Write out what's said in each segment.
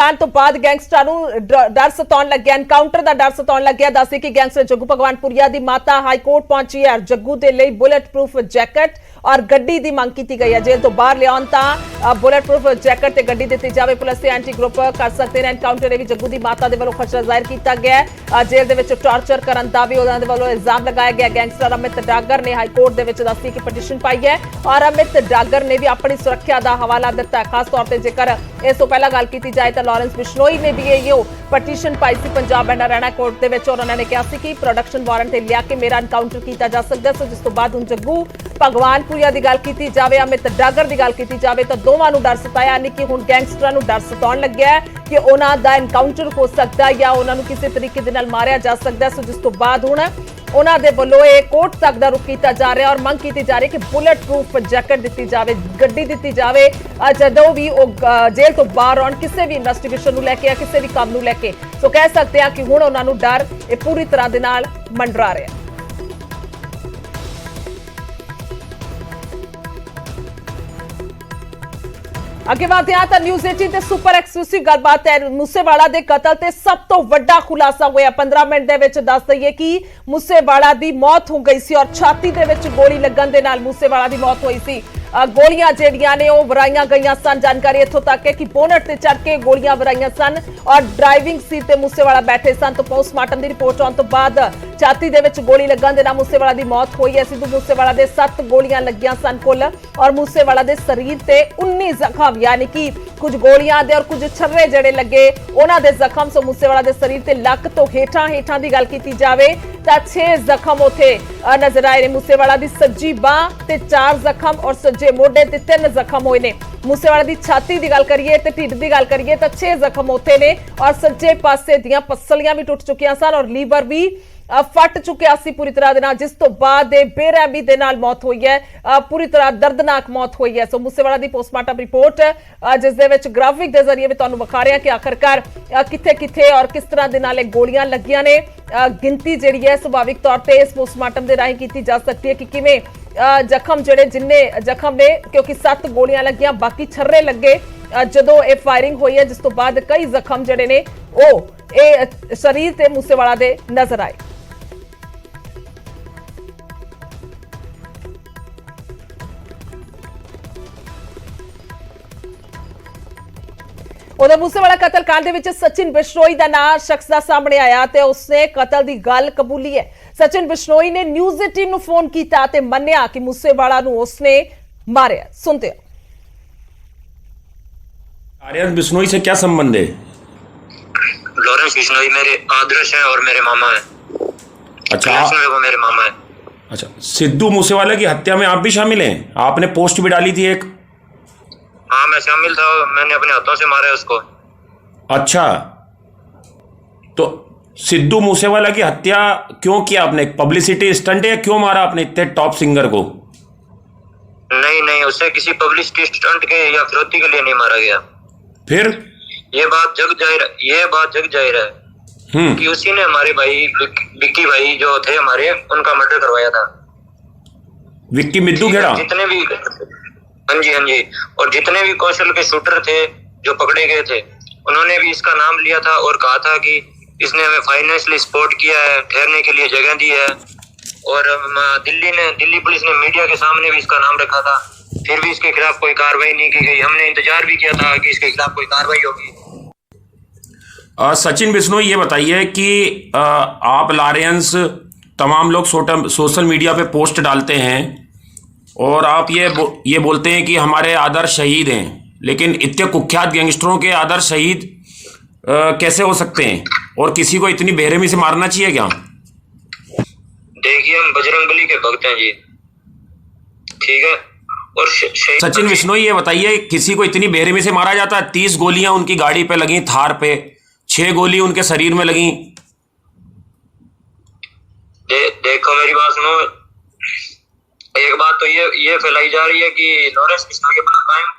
ਜਾਣ ਤੋਂ ਬਾਅਦ ਗੈਂਗਸਟਰਾਂ ਨੂੰ ਡਰ ਸਤਾਉਣ ਲੱਗਿਆ, ਐਨਕਾਊਂਟਰ ਦਾ ਡਰ ਸਤਾਉਣ ਲੱਗਿਆ। ਦੱਸੇ ਕਿ ਗੈਂਗਸਟਰ ਜੱਗੂ ਭਗਵਾਨਪੁਰੀਆ ਦੀ ਮਾਤਾ ਹਾਈ ਕੋਰਟ ਪਹੁੰਚੀ ਹੈ। ਜੱਗੂ ਦੇ ਲਈ ਬੁਲਟ ਪ੍ਰੂਫ ਜੈਕਟ और गड्डी ਦੀ ਮੰਗ ਕੀਤੀ ਗਈ ਹੈ। जेल तो बाहर ਲਿਆਉਣ ਤਾਂ ਬੁਲਟ ਪ੍ਰੂਫ ਜੈਕਟ ਤੇ ਗੱਡੀ ਦਿੱਤੀ ਜਾਵੇ। ਪੁਲਿਸ ਤੇ ਐਂਟੀ ਗਰੁੱਪ ਕਰ ਸਕਦੇ ਨੇ ਐਨਕਾਊਂਟਰ। ਵੀ ਜੱਗੂ ਦੀ ਮਾਤਾ ਦੇ ਵੱਲੋਂ ਖਰਚਾ ਜ਼ਾਹਿਰ ਕੀਤਾ ਗਿਆ ਹੈ। ਜੇਲ੍ਹ ਦੇ ਵਿੱਚ ਟਾਰਚਰ ਕਰਨ ਦਾ ਵੀ ਉਹਨਾਂ ਦੇ ਵੱਲੋਂ ਇਲਜ਼ਾਮ ਲਗਾਇਆ ਗਿਆ। ਗੈਂਗਸਟਰ ਅਮਿਤ ਡਾਗਰ ਨੇ ਹਾਈ ਕੋਰਟ ਦੇ ਵਿੱਚ ਦੱਸੀ ਕਿ ਪਟੀਸ਼ਨ ਪਾਈ ਹੈ ਔਰ ਅਮਿਤ ਡਾਗਰ ਨੇ ਵੀ ਆਪਣੀ ਸੁਰੱਖਿਆ ਦਾ ਹਵਾਲਾ ਦਿੱਤਾ। ਖਾਸ ਤੌਰ ਤੇ ਜੇਕਰ ਇਸ ਤੋਂ ਪਹਿਲਾਂ ਗੱਲ ਕੀਤੀ ਜਾਏ ਤਾਂ ਲਾਰੈਂਸ ਬਿਸ਼ਨੋਈ ਨੇ ਵੀ ਇਹੋ ਪਟੀਸ਼ਨ ਪਾਈ ਸੀ ਪੰਜਾਬ ਐਂਡ ਹਰਿਆਣਾ ਕੋਰਟ ਦੇ ਵਿੱਚ। ਉਹਨਾਂ ਨੇ ਕਿਹਾ ਸੀ ਕਿ ਪ੍ਰੋਡਕਸ਼ਨ ਵਾਰੰਟ ਤੇ ਲਿਆ ਕੇ ਮੇਰਾ ਐਨਕਾਊਂਟਰ ਕੀਤਾ ਜਾ ਸਕਦਾ ਸੀ। ਜਿਸ ਤੋਂ ਬਾਅਦ ਹੁਣ ਜੱਗੂ ਭਗਵਾਨਪੁਰੀਆ ਦੀ ਗੱਲ ਕੀਤੀ ਜਾਵੇ, ਅਮਿਤ ਡਾਗਰ ਦੀ ਗੱਲ ਕੀਤੀ ਜਾਵੇ ਤਾਂ ਦੋਵਾਂ ਨੂੰ ਡਰ ਸਤਾਇਆ, ਯਾਨੀ ਕਿ ਹੁਣ ਗੈਂਗਸਟਰਾਂ ਨੂੰ ਡਰ ਸਤਾਉਣ ਲੱਗਿਆ ਹੈ ਕਿ ਉਹਨਾਂ ਦਾ ਐਨਕਾਊਂਟਰ ਹੋ ਸਕਦਾ ਜਾਂ ਉਹਨਾਂ ਨੂੰ ਕਿਸੇ ਤਰੀਕੇ ਦੇ ਨਾਲ ਮਾਰਿਆ ਜਾ ਸਕਦਾ। ਸੋ ਜਿਸ ਤੋਂ ਬਾਅਦ ਹੁਣ ਉਹਨਾਂ ਦੇ ਵੱਲੋਂ ਇਹ ਕੋਰਟ ਤੱਕ ਦਾ ਰੁਖ ਕੀਤਾ ਜਾ ਰਿਹਾ ਔਰ ਮੰਗ ਕੀਤੀ ਜਾ ਰਹੀ ਕਿ ਬੁਲਟ ਪ੍ਰੂਫ ਜੈਕਟ ਦਿੱਤੀ ਜਾਵੇ, ਗੱਡੀ ਦਿੱਤੀ ਜਾਵੇ ਜਦੋਂ ਵੀ ਉਹ ਜੇਲ੍ਹ ਤੋਂ ਬਾਹਰ ਆਉਣ ਕਿਸੇ ਵੀ ਇਨਵੈਸਟੀਗੇਸ਼ਨ ਨੂੰ ਲੈ ਕੇ ਜਾਂ ਕਿਸੇ ਵੀ ਕੰਮ ਨੂੰ ਲੈ ਕੇ। ਸੋ ਕਹਿ ਸਕਦੇ ਹਾਂ ਕਿ ਹੁਣ ਉਹਨਾਂ ਨੂੰ ਡਰ ਇਹ ਪੂਰੀ ਤਰ੍ਹਾਂ ਦੇ ਨਾਲ ਮੰਡਰਾ ਰਿਹਾ। ਅੱਗੇ ਵਧਦੇ ਹਾਂ ਤਾਂ ਨਿਊਜ਼ 18 ਤੇ ਸੁਪਰ ਐਕਸਕਲੂਸਿਵ ਗੱਲਬਾਤ ਹੈ। ਮੂਸੇਵਾਲਾ ਦੇ ਕਤਲ ਤੇ ਸਭ ਤੋਂ ਵੱਡਾ ਖੁਲਾਸਾ ਹੋਇਆ। 15 ਮਿੰਟ ਦੇ ਵਿੱਚ ਦੱਸ ਦਈਏ ਕਿ ਮੂਸੇਵਾਲਾ ਦੀ ਮੌਤ ਹੋ ਗਈ ਸੀ ਔਰ ਛਾਤੀ ਦੇ ਵਿੱਚ ਗੋਲੀ ਲੱਗਣ ਦੇ ਨਾਲ ਮੂਸੇਵਾਲਾ ਦੀ ਮੌਤ ਹੋਈ ਸੀ। ਗੋਲੀਆਂ ਜਿਹੜੀਆਂ ਨੇ ਉਹ ਵਰਾਈਆਂ ਗਈਆਂ ਸਨ। ਜਾਣਕਾਰੀ ਇੱਥੋਂ ਤੱਕ ਹੈ ਕਿ ਬੋਨਟ ਤੇ ਚੜ ਕੇ ਗੋਲੀਆਂ ਵਰਾਈਆਂ ਸਨ ਔਰ ਡਰਾਈਵਿੰਗ ਸੀਟ ਤੇ ਮੂਸੇਵਾਲਾ ਬੈਠੇ ਸਨ। ਤਾਂ ਪੋਸਟਮਾਰਟਮ ਦੀ ਰਿਪੋਰਟ ਆਉਣ ਤੋਂ ਬਾਅਦ ਛਾਤੀ ਦੇ ਵਿੱਚ ਗੋਲੀ ਲੱਗਣ ਦੇ ਨਾਲ ਮੂਸੇਵਾਲਾ ਦੀ ਮੌਤ ਹੋਈ ਹੈ। ਸਿੱਧੂ ਮੂਸੇਵਾਲਾ ਦੇ 7 ਗੋਲੀਆਂ ਲੱਗੀਆਂ ਸਨ ਕੁੱਲ ਔਰ ਮੂਸੇਵਾਲਾ ਦੇ ਸਰੀਰ ਤੇ 19 ਜ਼ਖਮ, ਯਾਨੀ ਕਿ ਕੁਝ ਗੋਲੀਆਂ ਦੇ ਔਰ ਕੁਝ ਛर्रे ਜਿਹੜੇ ਲੱਗੇ ਉਹਨਾਂ ਦੇ ਜ਼ਖਮ। ਸੋ ਮੂਸੇਵਾਲਾ ਦੇ ਸਰੀਰ ਤੇ ਲੱਕ ਤੋਂ ਹੇਠਾਂ ਦੀ ਗੱਲ ਕੀਤੀ ਜਾਵੇ ਤਾਂ 6 ਜ਼ਖਮ ਉੱਥੇ ਨਜ਼ਰ ਆਏ ਨੇ। ਮੂਸੇਵਾਲਾ ਦੀ ਸੱਜੀ ਬਾਹ ਤੇ 4 ਜ਼ਖਮ ਔਰ ਸੱਜੇ ਮੋਢੇ ਤੇ 3 ਜ਼ਖਮ ਹੋਏ ਨੇ। ਮੂਸੇਵਾਲਾ ਦੀ ਛਾਤੀ ਦੀ ਗੱਲ ਕਰੀਏ ਤੇ ਢਿੱਡ ਦੀ ਗੱਲ ਕਰੀਏ ਤਾਂ 6 ਜ਼ਖਮ ਉੱਥੇ ਨੇ ਔਰ ਸੱਜੇ ਪਾਸੇ ਦੀਆਂ ਪਸਲੀਆਂ ਵੀ ਟੁੱਟ ਚੁੱਕੀਆਂ ਸਨ ਔਰ ਲੀਵਰ ਵੀ ਫਟ ਚੁੱਕਿਆ ਸੀ ਪੂਰੀ ਤਰ੍ਹਾਂ ਦੇ ਨਾਲ। ਜਿਸ ਤੋਂ ਬਾਅਦ ਇਹ ਬੇਰਹਿਮੀ ਦੇ ਨਾਲ ਮੌਤ ਹੋਈ ਹੈ, ਪੂਰੀ ਤਰ੍ਹਾਂ ਦਰਦਨਾਕ ਮੌਤ ਹੋਈ ਹੈ। ਸੋ ਮੂਸੇਵਾਲਾ ਦੀ ਪੋਸਟਮਾਰਟਮ ਰਿਪੋਰਟ ਜਿਸ ਦੇ ਵਿੱਚ ਗ੍ਰਾਫਿਕ ਦੇ ਜ਼ਰੀਏ ਵੀ ਤੁਹਾਨੂੰ ਵਿਖਾ ਰਹੇ ਹਾਂ ਕਿ ਆਖਰਕਾਰ ਕਿੱਥੇ ਔਰ ਕਿਸ ਤਰ੍ਹਾਂ ਦੇ ਨਾਲ ਇਹ ਗੋਲੀਆਂ ਲੱਗੀਆਂ ਨੇ। ਗਿਣਤੀ ਜਿਹੜੀ ਹੈ ਸੁਭਾਵਿਕ ਤੌਰ ਤੇ ਇਸ ਪੋਸਟਮਾਰਟਮ ਦੇ ਰਾਹੀਂ ਕੀਤੀ ਜਾ ਸਕਦੀ ਹੈ ਕਿ ਕਿਵੇਂ ਜ਼ਖਮ ਜਿਹੜੇ ਜਿੰਨੇ ਜ਼ਖਮ ਨੇ, ਕਿਉਂਕਿ 7 ਗੋਲੀਆਂ ਲੱਗੀਆਂ, ਬਾਕੀ ਛर्रे ਲੱਗੇ ਜਦੋਂ ਇਹ ਫਾਇਰਿੰਗ ਹੋਈ ਹੈ। ਜਿਸ ਤੋਂ ਬਾਅਦ ਕਈ ਜ਼ਖਮ ਜਿਹੜੇ ਨੇ ਉਹ ਇਹ ਸਰੀਰ ਤੇ ਮੂਸੇਵਾਲਾ ਦੇ ਨਜ਼ਰ ਆਏ। उधर मूसेवाला कतल कांड दे विच सचिन बिश्नोई दा नाम शख्स दा सामने आया ते उसने कतल दी गल कबूली है। सचिन बिश्नोई ने न्यूज़ 18 नु फोन कीता ते मन्निया कि मूसेवाला नु उसने मारिया। सुनते हो। आर्यन बिश्नोई से क्या संबंध है? लॉरेंस बिश्नोई मेरे आदर्श हैं और मेरे मामा हैं। अच्छा, वो मेरे मामा हैं। अच्छा, सिद्धू मूसेवाला की हत्या में आप भी शामिल हैं? आपने पोस्ट भी डाली थी एक। हाँ, मैं शामिल था, मैंने अपने हाथों से मारा उसको। अच्छा, तो सिद्धू मूसेवाला की हत्या क्यों किया आपने? पब्लिसिटी स्टंट है या क्यों मारा आपने इतने टॉप सिंगर को? नहीं, उससे किसी पब्लिसिटी स्टंट के या फिरौती के लिए नहीं मारा गया। फिर ये बात जग जाहिर है कि उसी ने हमारे भाई विक्की भाई जो थे हमारे, उनका मर्डर करवाया था। विक्की मिद्दू खेड़ा? जितने भी, हाँ जी, और जितने भी कौशल के शूटर थे जो पकड़े गए थे, उन्होंने भी इसका नाम लिया था और कहा था कि इसने हमें फाइनेंशियली सपोर्ट किया है, ठहरने के लिए जगह दी है। और दिल्ली पुलिस ने मीडिया के सामने भी इसका नाम रखा था, फिर भी इसके खिलाफ कोई कार्रवाई नहीं की गई। हमने इंतजार भी किया था कि इसके खिलाफ कोई कार्रवाई होगी। सचिन बिश्नोई, ये बताइए कि आप लॉरेंस, तमाम लोग सोशल मीडिया पे पोस्ट डालते हैं और आप ये बोलते हैं कि हमारे आदर्श शहीद हैं, लेकिन इतने कुख्यात गैंगस्टरों के आदर्श शहीद कैसे हो सकते हैं? और किसी को इतनी बेरहमी से मारना चाहिए क्या? देखिए, हम बजरंगबली के भक्त हैं जी, ठीक है। और सचिन बिश्नोई, ये बताइए, किसी को इतनी बेरहमी से मारा जाता है? 30 गोलियां उनकी गाड़ी पे लगी, थार पे 6 गोली उनके शरीर में लगी। देखो मेरी बात सुनो। एक बात तो ये फैलाई जा रही है कि लॉरेंस बिश्नोई अपना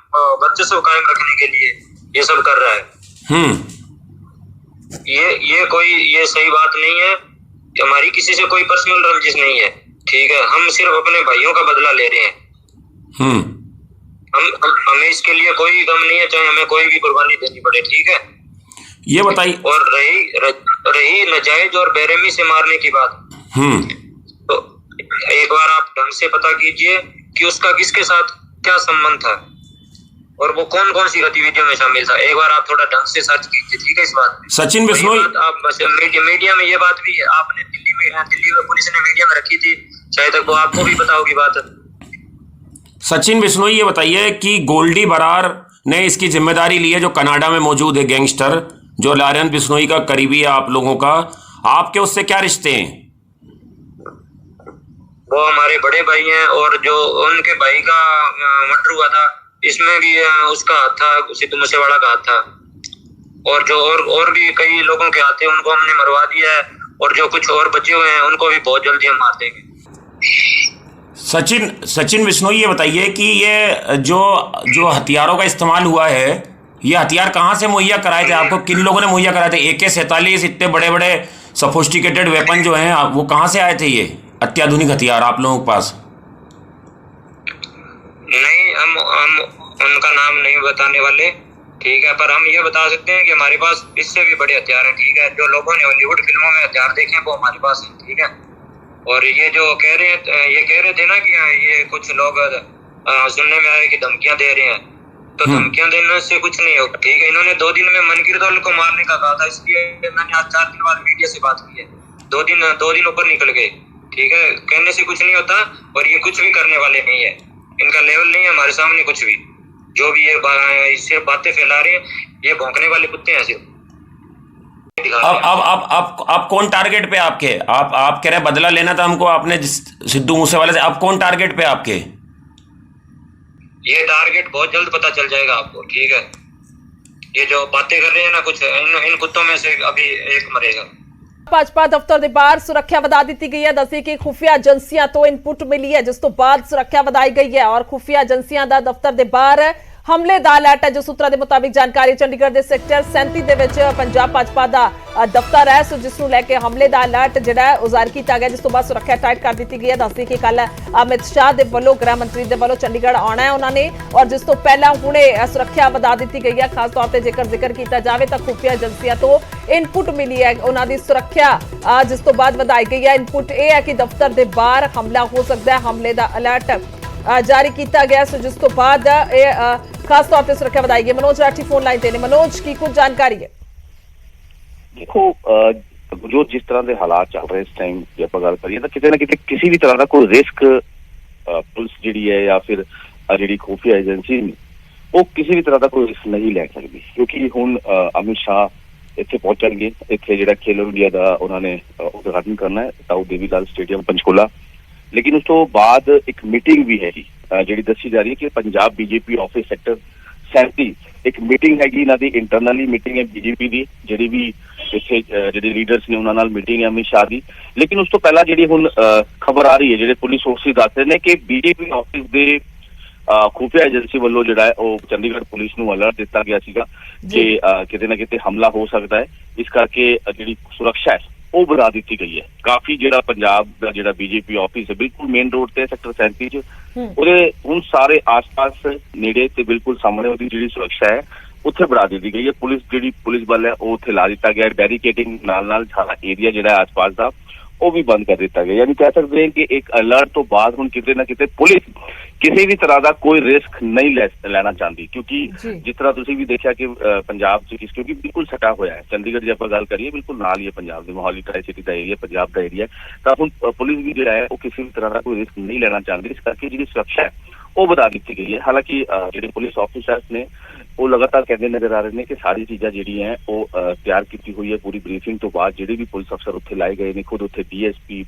वर्चस्व कायम रखने के लिए ये सब कर रहा है। ये सही बात नहीं है कि हमारी किसी से कोई पर्सनल रंजिश नहीं है, ठीक है। हम सिर्फ अपने भाइयों का बदला ले रहे हैं। हमें इसके लिए कोई गम नहीं है, चाहे हमें कोई भी कुर्बानी देनी पड़े, ठीक है। ये बताइए। और रही नाजायज और बेरहमी से मारने की बात, तो एक बार आप ढंग से पता कीजिए कि उसका किसके साथ क्या संबंध था और वो कौन कौन सी गतिविधियों में शामिल था। एक बार आप थोड़ा ढंग से सर्च कीजिए, ठीक है। इस बात सचिन बिश्नोई, आप बस मीडिया में ये बात भी है, आपने दिल्ली में पुलिस ने मीडिया में रखी थी, शायद तक वो आपको भी पता होगी बात। सचिन बिश्नोई, ये बताइए कि गोल्डी बरार ने इसकी जिम्मेदारी ली है, जो कनाडा में मौजूद है गैंगस्टर, जो लारेंस बिश्नोई का करीबी है आप लोगों का, आपके उससे क्या रिश्ते हैं? वो हमारे बड़े भाई हैं और जो उनके भाई का मर्डर हुआ था इसमें भी उसका हाथ था, सिद्धू मूसेवाला का हाथ था। और जो और भी कई लोगों के हाथ थे उनको हमने मरवा दिया है, और जो कुछ और बचे हुए हैं उनको भी बहुत जल्दी हम मार देंगे। सचिन बिश्नोई, ये बताइए कि ये जो हथियारों का इस्तेमाल हुआ है, ये हथियार कहाँ से मुहैया कराए थे आपको? किन लोगों ने मुहैया कराए थे? AK-47 इतने बड़े बड़े सोफिस्टिकेटेड वेपन जो हैं, वो कहाँ से आए थे? ये अत्याधुनिक हथियार आप लोगों के पास? नहीं, हम उनका नाम नहीं बताने वाले, ठीक है, पर हम ये बता सकते हैं कि हमारे पास इससे भी बड़े हथियार हैं, ठीक है। जो लोगों ने हॉलीवुड फिल्मों में हथियार देखे हैं वो हमारे पास हैं, ठीक है। और ये जो कह रहे थे ना कि ये कुछ लोग सुनने में आए कि धमकियां दे रहे हैं, तो धमकियां देने से कुछ नहीं होगा, ठीक है। इन्होंने 2 दिन में मनकीरदौल को मारने का कहा था, इसलिए मैंने आज 4 दिन बाद मीडिया से बात की है। 2 दिन ऊपर निकल गए, ठीक है। कहने से कुछ नहीं होता और ये कुछ भी करने वाले नहीं है, इनका लेवल नहीं है हमारे सामने कुछ भी। जो भी ये सिर्फ बातें फैला रहे हैं, ये भौंकने वाले कुत्ते हैं सिर्फ। अब कौन टारगेट पे आपके? आप कह रहे बदला लेना था हमको आपने सिद्धू मूसेवाले से, अब कौन टारगेट पे आपके? ये टारगेट बहुत जल्द पता चल जाएगा आपको, ठीक है। ये जो बातें कर रहे हैं ना कुछ, इन कुत्तों में से अभी एक मरेगा। ਭਾਜਪਾ ਦਫ਼ਤਰ ਦੇ ਬਾਹਰ ਸੁਰੱਖਿਆ ਵਧਾ ਦਿੱਤੀ ਗਈ ਹੈ। ਦੱਸੀ ਕਿ ਖੁਫੀਆ ਏਜੰਸੀਆਂ ਤੋਂ ਇਨਪੁਟ ਮਿਲੀ ਹੈ, ਜਿਸ ਤੋਂ ਬਾਅਦ ਸੁਰੱਖਿਆ ਵਧਾਈ ਗਈ ਹੈ ਔਰ ਖੁਫੀਆ ਏਜੰਸੀਆਂ ਦਾ ਦਫ਼ਤਰ ਦੇ ਬਾਹਰ ਹਮਲੇ ਦਾ ਅਲਰਟ ਹੈ। ਜੋ ਸੂਤਰਾਂ ਦੇ ਮੁਤਾਬਿਕ ਜਾਣਕਾਰੀ, ਚੰਡੀਗੜ੍ਹ ਦੇ ਸੈਕਟਰ 37 ਦੇ ਵਿੱਚ ਪੰਜਾਬ ਭਾਜਪਾ ਦਾ ਦਫ਼ਤਰ ਹੈ, ਸੋ ਜਿਸ ਨੂੰ ਲੈ ਕੇ ਹਮਲੇ ਦਾ ਅਲਰਟ ਜਿਹੜਾ ਹੈ ਉਹ ਜ਼ਾਹਿਰ ਕੀਤਾ ਗਿਆ, ਜਿਸ ਤੋਂ ਬਾਅਦ ਸੁਰੱਖਿਆ ਟਾਈਟ ਕਰ ਦਿੱਤੀ ਗਈ ਹੈ। ਦੱਸਦੀ ਕਿ ਕੱਲ ਅਮਿਤ ਸ਼ਾਹ ਦੇ ਵੱਲੋਂ, ਗ੍ਰਹਿ ਮੰਤਰੀ ਦੇ ਵੱਲੋਂ ਚੰਡੀਗੜ੍ਹ ਆਉਣਾ ਹੈ ਉਹਨਾਂ ਨੇ, ਔਰ ਜਿਸ ਤੋਂ ਪਹਿਲਾਂ ਹੁਣੇ ਸੁਰੱਖਿਆ ਵਧਾ ਦਿੱਤੀ ਗਈ ਹੈ। ਖਾਸ ਤੌਰ ਤੇ ਜੇਕਰ ਜ਼ਿਕਰ ਕੀਤਾ ਜਾਵੇ ਤਾਂ ਖੁਫੀਆ ਏਜੰਸੀਆਂ ਤੋਂ ਇਨਪੁਟ ਮਿਲੀ ਹੈ, ਉਹਨਾਂ ਦੀ ਸੁਰੱਖਿਆ ਜਿਸ ਤੋਂ ਬਾਅਦ ਵਧਾਈ ਗਈ ਹੈ। ਇਨਪੁਟ ਇਹ ਹੈ ਕਿ ਦਫ਼ਤਰ ਦੇ ਬਾਹਰ ਹਮਲਾ ਹੋ ਸਕਦਾ ਹੈ, ਹਮਲੇ ਦਾ ਅਲਰਟ ਜਾਰੀ ਕੀਤਾ ਗਿਆ, ਸੋ ਜਿਸ ਤੋਂ ਬਾਅਦ ਇਹ खास तौर पर सुरक्षा बताई गई। मनोज राठी फोन लाइन देने, मनोज की कुछ जानकारी है? देखो, जो जिस तरह के हालात चल रहे इस टाइम जे आप गल करिए तो किसी ना किसी भी तरह का कोई रिस्क पुलिस जी है या फिर जी खुफिया एजेंसी वो किसी भी तरह का कोई रिस्क नहीं ले सकती, क्योंकि हुण अमित शाह इत्थे पहुंचणगे। इत्थे जिहड़ा खेलो इंडिया का उन्होंने उद्घाटन करना है ताऊ देवीलाल स्टेडियम पंचकूला, लेकिन उस तो बाद एक मीटिंग भी है जी दसी जा रही है कि पंजाब बीजेपी ऑफिस सेक्टर 37 एक मीटिंग हैगी, इन्हां दी इंटरनली मीटिंग है बीजेपी दी, जिहड़ी भी इत्थे जिहड़े लीडर्स ने उन्हां नाल मीटिंग है अमित शाह दी। लेकिन उस तो पहला जिहड़ी हुण खबर आ रही है, जिहड़े पुलिस सोर्सेस दस रहे ने कि बीजेपी ऑफिस दे खुफिया एजेंसी वालों जिहड़ा है वो चंडीगढ़ पुलिस नूं अलर्ट दिता गया सीगा कि किते ना किते हमला हो सकता है, इस करके जिहड़ी सुरक्षा है वो बढ़ा दी गई है। काफी जिहड़ा पंजाब दा जिहड़ा बीजेपी ऑफिस है बिल्कुल मेन रोड ते सेक्टर 37 ਉਹਦੇ ਹੁਣ ਸਾਰੇ ਆਸ-ਪਾਸ ਨੇੜੇ ਤੇ ਬਿਲਕੁਲ ਸਾਹਮਣੇ ਉਹਦੀ ਜਿਹੜੀ ਸੁਰੱਖਿਆ ਹੈ ਉੱਥੇ बढ़ा ਦਿੱਤੀ ਗਈ ਹੈ। ਪੁਲਿਸ ਬਲ ਹੈ ਉਹ ਉੱਥੇ ਲਾ ਦਿੱਤਾ ਗਿਆ ਹੈ, ਬੈਰੀਕੇਡਿੰਗ ਨਾਲ ਸਾਰਾ ਏਰੀਆ ਜਿਹੜਾ ਆਸ-ਪਾਸ ਦਾ ਉਹ ਵੀ ਬੰਦ ਕਰ ਦਿੱਤਾ ਗਿਆ। यानी कह सकते हैं कि एक अलर्ट तो बाद हुण किते ना किते पुलिस किसी भी तरह का कोई रिस्क नहीं लेना चाहती, क्योंकि जिस तरह तुसीं भी देखा कि पंजाब क्योंकि बिल्कुल सटा होया है चंडीगढ़ जे आपां गल करिए बिल्कुल नाल ही है पंजाब दे मोहाली ट्राई सिटी का एरिया पंजाब का एरिया, तो हुण पुलिस भी जिहड़ा है वो किसी भी तरह का कोई रिस्क नहीं लेना चाहती, इस करके जिहड़ी सुरक्षा है वो बढ़ा दी गई है। हालांकि जिहड़े पुलिस ऑफिसर्स ने वो लगातार कहते नजर आ रहे हैं कि सारी चीज़ां जिहड़ियां हैं वो तैयार की हुई है। पूरी ब्रीफिंग तो बाद जिहड़े भी पुलिस अफसर उत्थे लाए गए ने, खुद उत्थे DSP